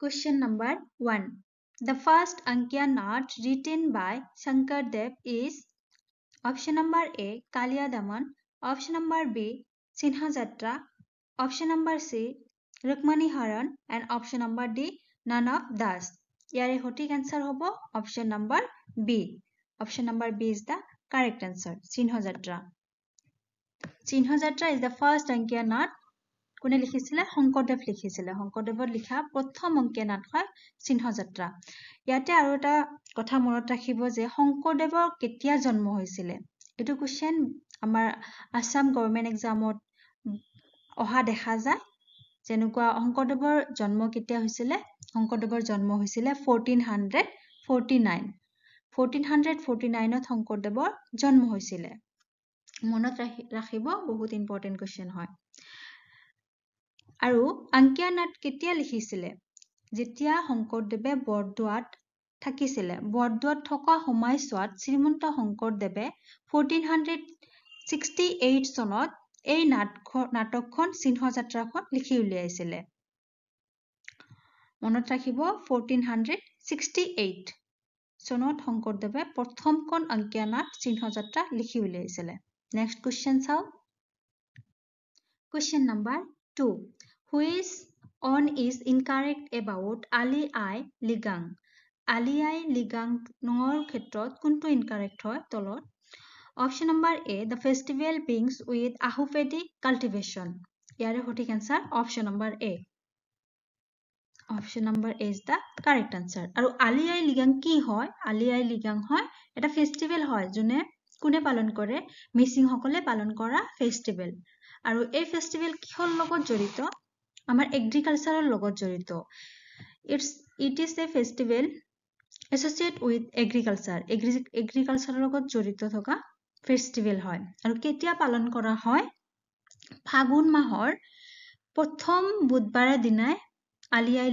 Question number 1. The first Ankiya Nath written by Shankar Dev is option number A. Kaliya Daman, option number B. Sinha Jatra, option number C. Rukmani Haran, and option number D. Nanav Das. Yare hotik answer hobo option number B. Option number B is the correct answer. Sinha Jatra. Sinha Jatra is the first Ankiya Nath. কোনে লিখিছিলে শংকৰদেৱ লিখিছিলে শংকৰদেৱৰ লিখা প্ৰথম অংকীয়া নাট হয় সিংহ যাত্ৰা ইয়াতে আৰু এটা কথা মনত ৰাখিব যে শংকৰদেৱৰ কেতিয়া জন্ম হৈছিলে এটো কোশ্চেন আমাৰ আসাম গভৰ্ণমেন্ট এক্সামত অহা দেখা যায় যেনেকুৱা শংকৰদেৱৰ জন্ম কেতিয়া হৈছিলে শংকৰদেৱৰ জন্ম হৈছিলে 1449 ত শংকৰদেৱৰ জন্ম হৈছিলে মনত ৰাখিব বহুত ইম্পৰ্টেন্ট কোশ্চেন হয় আৰু অংকীয়া নাট কেতিয়া লিখিছিলে যেতিয়া শংকৰদেৱে বৰদোৱাত থাকিছিলে বৰদোৱাত থকা সময়ছোৱাত শ্ৰীমন্ত শংকৰদেৱে 1468 চনত এই নাটকখন সিংহ যাত্ৰাখন লিখি উলিয়াইছিলে মনত ৰাখিব 1468 চনত শংকৰদেৱে প্ৰথমখন অংকীয়া নাট সিংহ যাত্ৰা লিখি উলিয়াইছিলে নেক্সট কোশ্চেন চাও question number 2 Which one is incorrect about Ali I Ligang? Ali I Ligang নংৰ ক্ষেত্ৰত কোনটো incorrect হয় তলত Option number A the festival begins with Ahupedi cultivation. ইয়াৰে সঠিক answer option number A. Option number A is the correct answer. আৰু Ali I Ligang কি হয় Ali I Ligang হয় এটা festival হয় যোনে কোনে পালন কৰে মিচিং সকলে পালন কৰা festival. আৰু এই festival কিহৰ লগত জড়িত আমাৰ এগ্ৰিকালচাৰৰ লগত জড়িত it is a festival associated with agriculture এগ্ৰিকালচাৰৰ লগত জড়িত থকা ফেষ্টিভেল হয় আৰু কেতিয়া পালন কৰা হয় ফাগুন মাহৰ প্ৰথম বুধবাৰৰ দিনাই আলি আই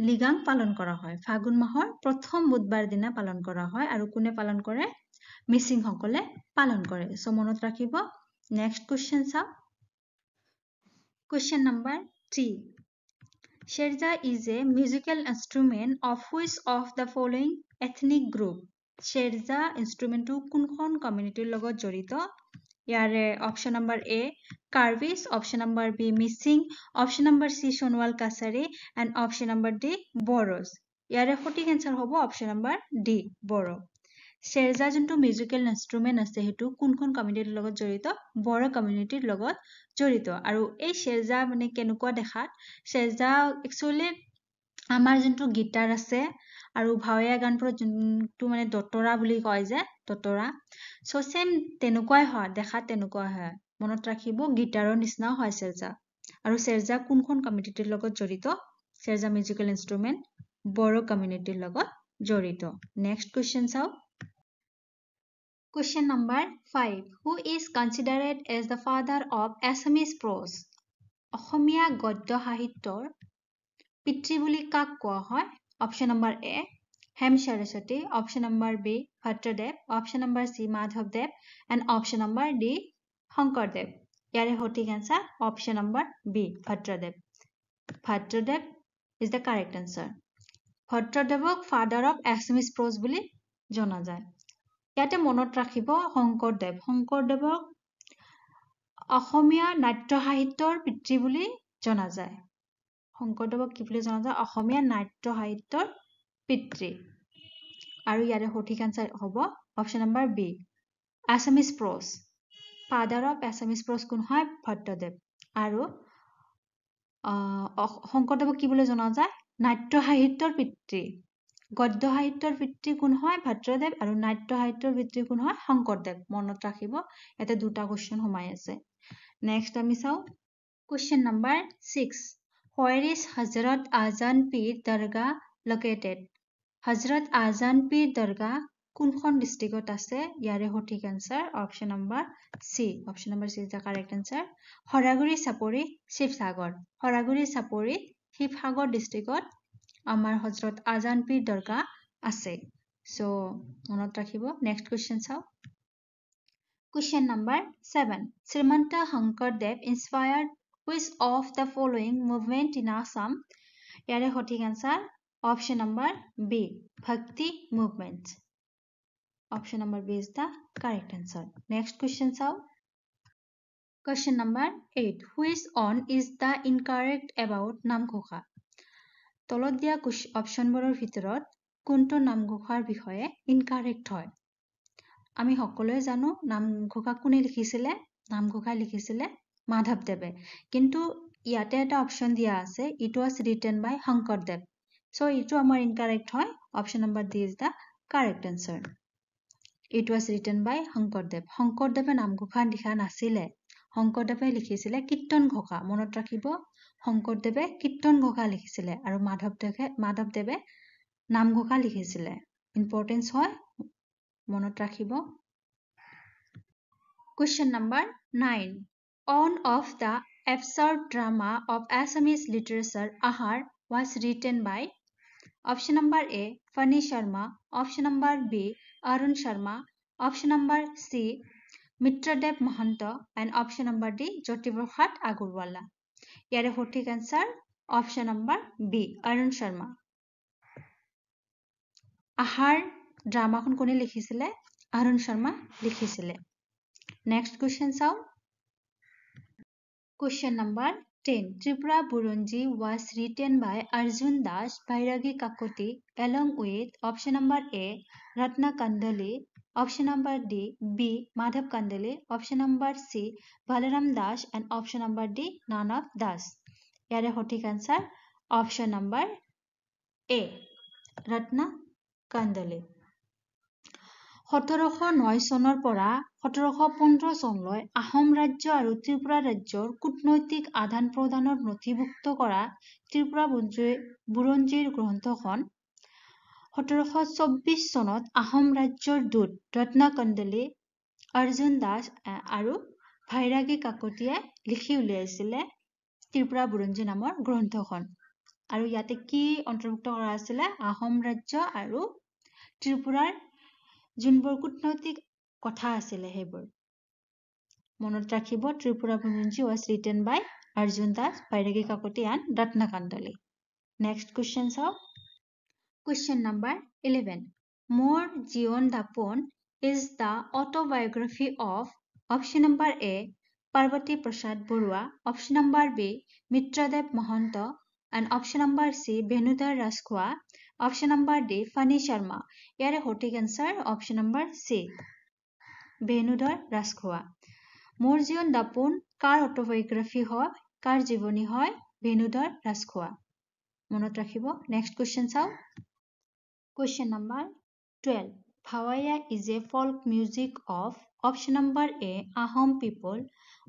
লিগাং পালন কৰা হয় ফাগুন মাহৰ প্ৰথম বুধবাৰ দিনা পালন কৰা হয় আৰু কোনে পালন কৰে মিচিং সকলে পালন কৰে সো মনত ৰাখিব নেক্সট কোশ্চেন চাও question number 3. Sherja is a musical instrument of which of the following ethnic group? Sherja instrument to kunkhon community logot jorito. Yare option number A, Karvis, option number B, Missing, option number C, Sonwal Kasari, and option number D, Boros. Yare hotik answer hobo option number D, Boro. Sherja junto musical instrument ase hetu kunkhon community logot jorito, Boro community logot জড়িত আৰু এই শেৰজা মানে কেনেকুৱা দেখাত শেৰজা actually আমাৰ যোনটো guitar আছে আৰু ভাওয়া গানটো যোনটো মানে দতৰা বুলি কয় যে দতৰা সো সেম তেনেকুৱাই হয় দেখাত তেনেকুৱা হয় মনত ৰাখিব গিটাৰৰ নিচিনা হয় শেৰজা আৰু শেৰজা কোনখন কমিউনিটিৰ লগত জড়িত শেৰজা মিউজিকেল ইনস্ট্ৰুমেন্ট বড়ো কমিউনিটিৰ লগত জড়িত নেক্সট কোশ্চেন চাও Question number 5. Who is considered as the father of Assamese prose? অসমীয়া গদ্য সাহিত্যৰ পিতৃ বুলি কাক কোৱা হয়? Option number A. Hem Saraswati. Option number B. Bhatradev. Option number C. Madhavdev. And option number D. Shankardev. ইয়াৰে সঠিক answer option number B. Bhatradev. Bhatradev is the correct answer. Bhatradevক father of Assamese prose বুলি জনা যায় ইয়াতে মনত ৰাখিব শংকৰদেৱক অসমীয়া নাট্য সাহিত্যৰ পিতৃ বুলি জনা যায় শংকৰদেৱক কি বুলি জনা যায় অসমীয়া নাট্য সাহিত্যৰ পিতৃ আৰু ইয়াৰে সঠিক আনসাৰ হ'ব option number B Assamese prose father of Assamese prose কোন হয় ভট্টদেৱ আৰু শংকৰদেৱক কি বুলি জনা যায় নাট্য সাহিত্যৰ পিতৃ গদ্য সাহিত্যৰ পিতৃ কোন হয় ভট্টদেৱ আৰু নাট্য সাহিত্যৰ পিতৃ কোন হয় শংকৰদেৱ মনত ৰাখিব এতে দুটা কোশ্চেন সোমাই আছে নেক্সট আমি চাও question number 6 Where is Hazrat Azan Pir Dargah located Hazrat Azan Pir Dargah কোনখন ডিস্ট্ৰিক্টত আছে ইয়াৰে সঠিক answer option number C option number C is the correct answer Horaguri Chapori Sivasagar ডিস্ট্ৰিক্টত আমাৰ হযৰত আজান পীৰ দৰগাহ আছে সো মনত ৰাখিব নেক্সট কোশ্চেন চাও question number 7 Srimanta Sankardev inspired which of the following movement in Assam ইয়াৰে সঠিক answer option number B Bhakti movements option number B is the correct answer next question চাও question number 8 which on is the incorrect about Namghosa তলত দিয়া অপশনবোৰৰ ভিতৰত কোনটো নামঘোষাৰ বিষয়ে incorrect হয় আমি সকলোৱে জানো নামঘোষা কোনে লিখিছিলে নামঘোষা লিখিছিলে মাধৱদেৱে কিন্তু ইয়াতে এটা অপশন দিয়া আছে it was written by Sankardev so ইটো আমাৰ ইনকাৰেক্ট হয় option number D is the correct answer it was written by শংকৰদেৱে নামঘোষা লিখা নাছিলে শংকৰদেৱে লিখিছিলে কীৰ্তন ঘোষা মনত ৰাখিব শংকৰদেৱে কীৰ্তন ঘোষা লিখিছিলে আৰু মাধৱদেৱে নামঘোষা লিখিছিলে ইম্পৰ্টেন্স হয় মনত ৰাখিব question number 9 one of the absurd drama of Assamese literature Ahar was written by option number A Fani Sharma option number B Arun Sharma option number C Mitradev Mahanta and option number D Jyotiprasad Agurwala ইয়াৰে সঠিক answer option number B Arun Sharma Ahar ড্ৰামাখন কোনে লিখিছিলে অৰুণ শৰ্মা লিখিছিলে next question চাও question number 10 Tripura Burunji was written by Arjun Das Bairagi Kakoti along with option number A Ratna Kandali option number D B Madhav Kandali option number C Balaram Das and option number D Nanav Das ইয়াৰে সঠিক answer option number A Ratna Kandali 1709 চনৰ পৰা 1715 চনলৈ আহোম ৰাজ্য আৰু ত্ৰিপুৰা ৰাজ্যৰ কূটনৈতিক আদান প্ৰদানৰ নথিভুক্ত কৰা ত্ৰিপুৰা বুৰঞ্জীৰ গ্ৰন্থখন 1724 চনত আহোম ৰাজ্যৰ দূত ৰত্না কন্দলি অৰ্জুন দাস আৰু ভাইৰাগী কাকতিয়ে লিখি উলিয়াইছিলে ত্ৰিপুৰা বুৰঞ্জী নামৰ গ্ৰন্থখন আৰু ইয়াতে কি অন্তৰ্ভুক্ত কৰা আছিলে আহোম ৰাজ্য আৰু ত্ৰিপুৰাৰ যোনবোৰ কূটনৈতিক কথা আছিলে হেবোৰ মনত ৰাখিব ত্ৰিপুৰা বুৰঞ্জী was written by Arjun Das Bairagi Kakoti and Ratna Kandali next question চাও question number 11 More Jion Dapon is the autobiography of option number A Parvati Prasad Borua option number B Mitradev Mahanta and option number C Venudhar Raskhoa option number D Fani Sharma ইয়াৰে সঠিক answer option number C Venudhar Raskhoa মোৰ জীৱন দাপোন কাৰ অটোবায়োগ্ৰাফি হয় কাৰ জীৱনী হয় Venudhar Raskhoa মনত ৰাখিব next question চাও question number 12 Bhavaya is a folk music of option number A Ahom people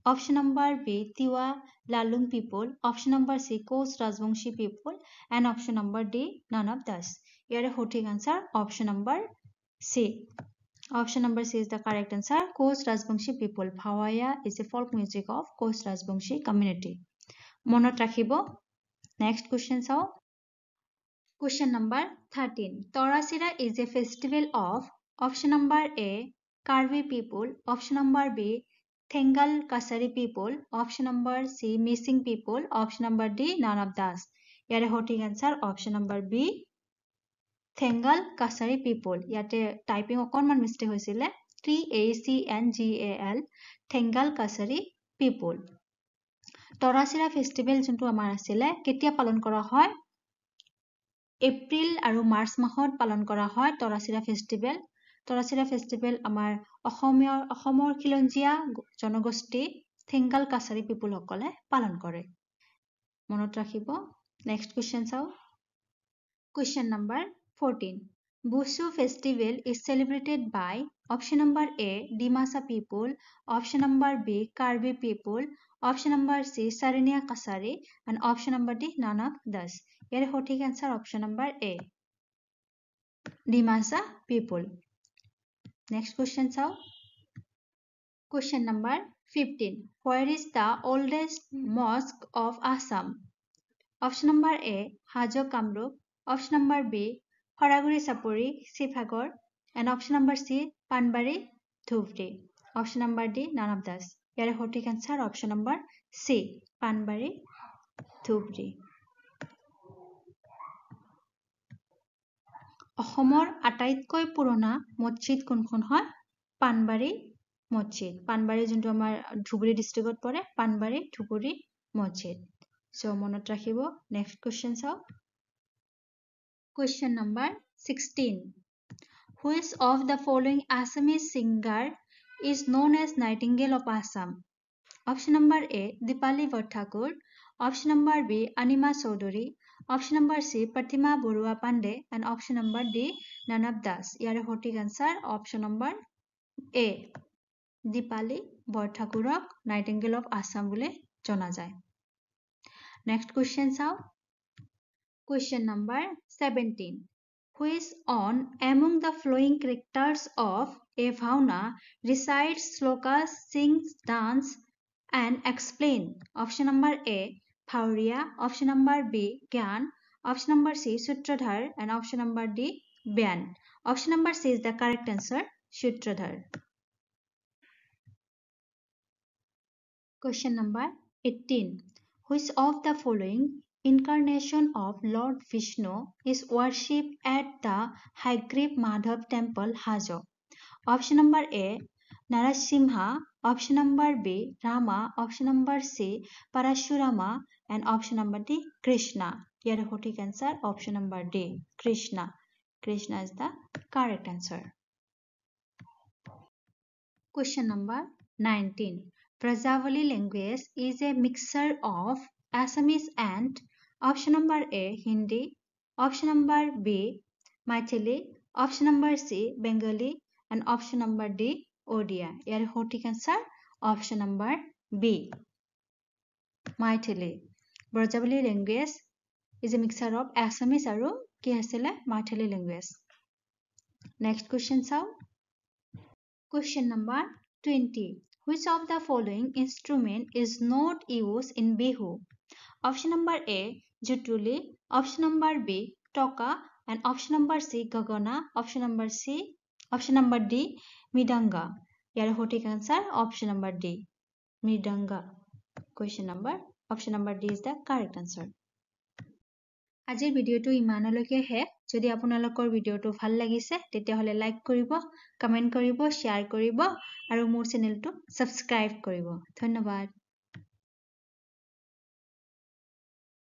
option number B Tiwa Lalung people option number C Koch Rajbangshi people and option number D Nanav Das ইয়াৰে সঠিক answer option number C option number C is the correct answer Koch Rajbangshi people Bhavaya is a folk music of Koch Rajbangshi community মনত ৰাখিব next question চাও question number 13 Torasira is a festival of option number A Karbi people option number B Thengal Kasari people option number C Missing people option number D Nanav Das ইয়াৰে সঠিক answer option number B Thengal Kasari people ইয়াতে typing অকনমান mistake হৈছিলে TACNGAL Thengal Kasari people তৰাচিৰা festival যোনটো আমাৰ আছিলে কেতিয়া পালন কৰা হয় এপ্ৰিল আৰু মাৰ্চ মাহত পালন কৰা হয় তৰাচিৰা ফেষ্টিভেল আমাৰ অসমৰ খিলঞ্জীয়া জনগোষ্ঠী থেংগাল কাছাৰী পিপল সকলে পালন কৰে মনত ৰাখিব নেক্সট কোৱেশ্চন চাও question number 14 Bushu festival is celebrated by option number A Dimasa people option number B Karbi people option number C Sarania Kasari and option number D Nanav Das ইয়াৰ সঠিক answer option number A Dimasa people next question চাও question number 15 Where is the oldest mosque of Assam option number A Hajo Kamrup option number B Haraguri Sapori Sifagor and option number C Panbari Dhubri option number D Nanav Das ইয়াৰ সঠিক answer option number C Panbari Dhubri অসমৰ আটাইতকৈ পুৰণা মছজিদ কোনখন হয় পানবাৰী মছজিদ পানবাৰী যোনটো আমাৰ ধুবুৰী ডিষ্ট্ৰিক্টত পৰে পানবাৰী ধুবুৰী মছজিদ সো মনত ৰাখিব নেক্সট কোৱেশ্চন চাও question number 16 Which of the following Assamese singer is known as Nightingale of Assam Option number A Dipali Bhattakur Option number B Anima Chaudhary Option number C Pratima Borua Pandey and option number D Nanab Das ইয়াৰে সঠিক answer option number A Dipali Bhattakurok Nightingale of Assam বুলি জনা যায় next question চাও question number 17 Which on among the following characters of a Vauna recites slokas sings dance and explain option number A Bhauriya option number B Gyan option number C Sutradhar and option number D Byan option number C is the correct answer Sutradhar question number 18 Which of the following incarnation of Lord Vishnu is worshipped at the Hagreeb Madhav temple Hajo option number A Narasimha option number B Rama option number C Parashurama and option number D Krishna here correct answer option number D Krishna is the correct answer question number 19 Brajavali language is a mixture of Assamese and option number A Hindi option number B Maithili option number C Bengali and option number D Odia ইয়াৰ সঠিক answer option number B Maithili Brajavali language is a mixture of Assamese আৰু কি আছিল Maithili language next question চাও question number 20 Which of the following instrument is not used in Bihu option number A Jutuli option number B Toka and option number C Gagana option number D Midanga ইয়াৰ সঠিক answer option number D Midanga option number D is the correct answer আজিৰ ভিডিওটো ইমানলৈকে হে যদি আপোনালোকৰ ভিডিওটো ভাল লাগিছে তেতিয়াহলে লাইক কৰিব কমেন্ট কৰিব শেয়াৰ কৰিব আৰু মোৰ চেনেলটো সাবস্ক্ৰাইব কৰিব ধন্যবাদ